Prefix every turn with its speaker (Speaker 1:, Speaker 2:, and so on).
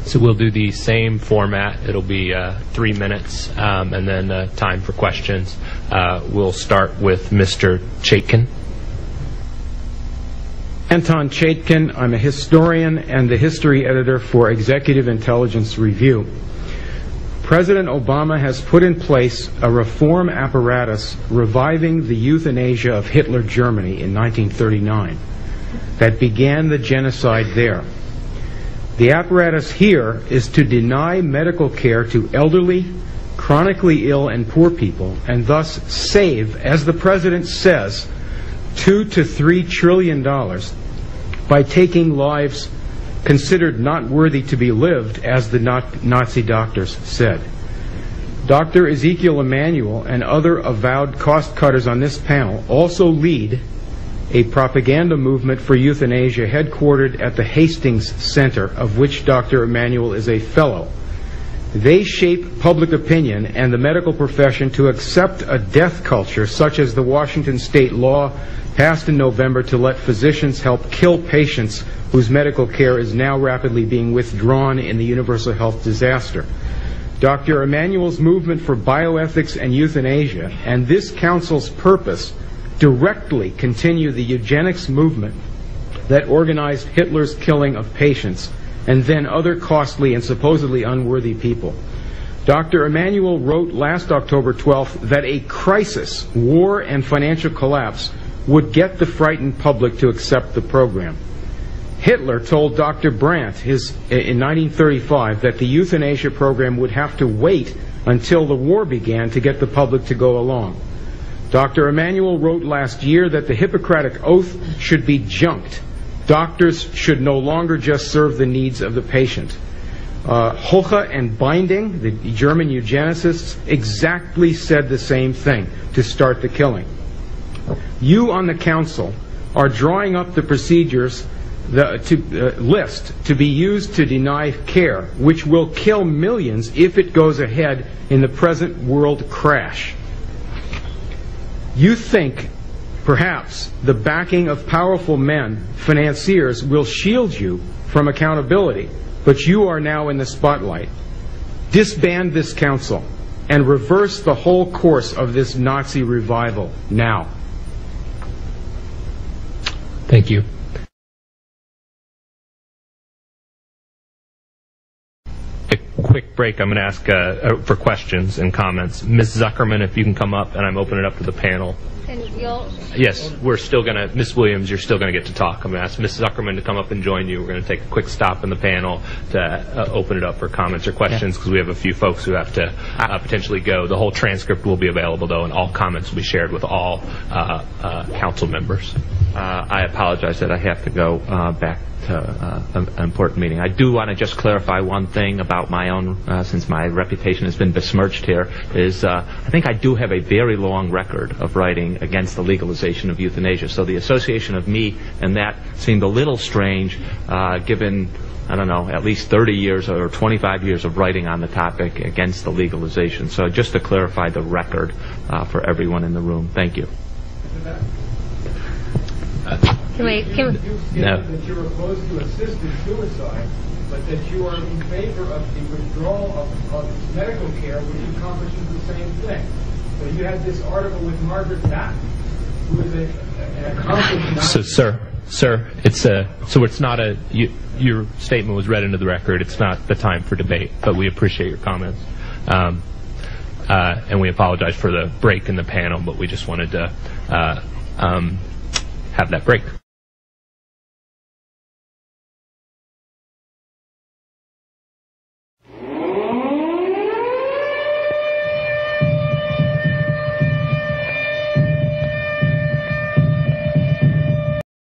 Speaker 1: So we'll do the same format. It'll be 3 minutes, and then time for questions. We'll start with Mr. Chaikin.
Speaker 2: Anton Chaikin. I'm a historian and the history editor for Executive Intelligence Review. President Obama has put in place a reform apparatus reviving the euthanasia of Hitler Germany in 1939 that began the genocide there. The apparatus here is to deny medical care to elderly, chronically ill, and poor people, and thus save, as the president says, $2 to $3 trillion by taking lives considered not worthy to be lived, as the Nazi doctors said. Dr. Ezkiel Emanuel and other avowed cost-cutters on this panel also lead a propaganda movement for euthanasia headquartered at the Hastings Center, of which Dr. Emanuel is a fellow. They shape public opinion and the medical profession to accept a death culture such as the Washington state law passed in November to let physicians help kill patients whose medical care is now rapidly being withdrawn in the universal health disaster. Dr. Emanuel's movement for bioethics and euthanasia and this council's purpose directly continue the eugenics movement that organized Hitler's killing of patients and then other costly and supposedly unworthy people. Dr. Emanuel wrote last October 12th that a crisis, war, and financial collapse would get the frightened public to accept the program. Hitler told Dr. Brandt in 1935 that the euthanasia program would have to wait until the war began to get the public to go along. Dr. Emanuel wrote last year that the Hippocratic Oath should be junked. Doctors should no longer just serve the needs of the patient. Hoche and Binding, the German eugenicists, exactly said the same thing to start the killing. You on the council are drawing up the procedures list to be used to deny care, which will kill millions if it goes ahead in the present world crash. You think perhaps the backing of powerful men, financiers, will shield you from accountability, but you are now in the spotlight. Disband this council and reverse the whole course of this Nazi revival now.
Speaker 1: Thank you. A quick break. I'm going to ask for questions and comments. Ms. Zuckerman, if you can come up, and I'm opening it up to the panel. Yes, we're still going to, Ms. Williams, you're still going to get to talk. I'm going to ask Ms. Zuckerman to come up and join you. We're going to take a quick stop in the panel to open it up for comments or questions, because we have a few folks who have to potentially go. The whole transcript will be available, though, and all comments will be shared with all council members.
Speaker 3: I apologize that I have to go back to an important meeting. I do want to just clarify one thing about my own, since my reputation has been besmirched here, is I think I do have a very long record of writing against the legalization of euthanasia. So the association of me and that seemed a little strange, given, I don't know, at least 30 years or 25 years of writing on the topic against the legalization. So just to clarify the record for everyone in the room. Thank you.
Speaker 4: No.
Speaker 2: That you're opposed to assisted suicide, but that you are in favor of the withdrawal of medical care, which accomplishes the same thing. So you had this article with Margaret Thatcher, who is an accomplished...
Speaker 1: So, it's not a... your statement was read into the record. It's not the time for debate, but we appreciate your comments. And we apologize for the break in the panel, but we just wanted to have that break.